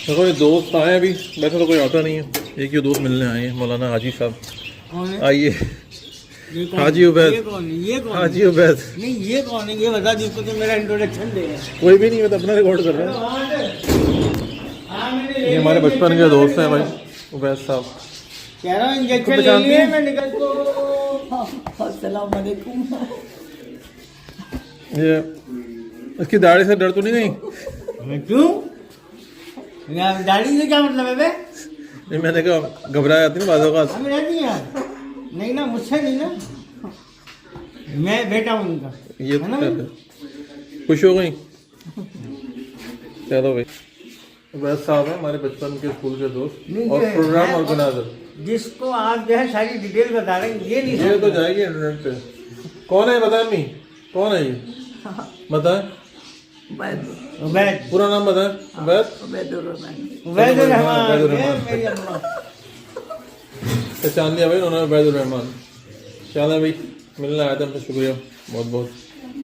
देखो ये दोस्त आए अभी, वैसे तो कोई आता नहीं है, एक ही दोस्त मिलने आए हैं, मौलाना हाजी साहब। आइए। हाजी उबैद। ये कौन हाजी उबैद। नहीं, ये कौन है? ये बता जिसको तो मेरा इंट्रोडक्शन दे। कोई भी नहीं, मैं तो अपना रिकॉर्ड कर रहा हूँ। ये हमारे बचपन के दोस्त हैं भाई, उबैद साहब। कह रहा हूँ इंजेक्शन ले पहचानती लिए, हैं? मैं निकल। अस्सलाम वालेकुम। ये इसकी दाढ़ी से डर तो नहीं गई? क्यों? दाढ़ी से क्या मतलब है बे? नहीं, मैंने कहा घबरा जाती ना बाज़ औक़ात। हमें रहती है यार। नहीं ना, मुझसे नहीं ना, मैं बेटा हूँ उनका। ये तो कहते हैं। खुश हो गई? चलो भाई, उबैद साहब हैं हमारे बचपन के स्कूल के दोस्त नहीं, और ये प्रोग्राम है- ऑर्गेनाइजर। जिसको आप जो है सारी डिटेल बता रहे हैं, ये नहीं ये तो समझ- जाएगी इंटरनेट पे। कौन है बताए अम्मी? कौन है ये? बताए उबैद पूरा नाम बताए। उबैद उबैद रहमान, उबैद रहमान। ये मेरी अम्मा। पहचान लिया भाई उन्होंने, उबैद रहमान। चलो भाई, मिलने आया था, हमसे शुक्रिया बहुत बहुत।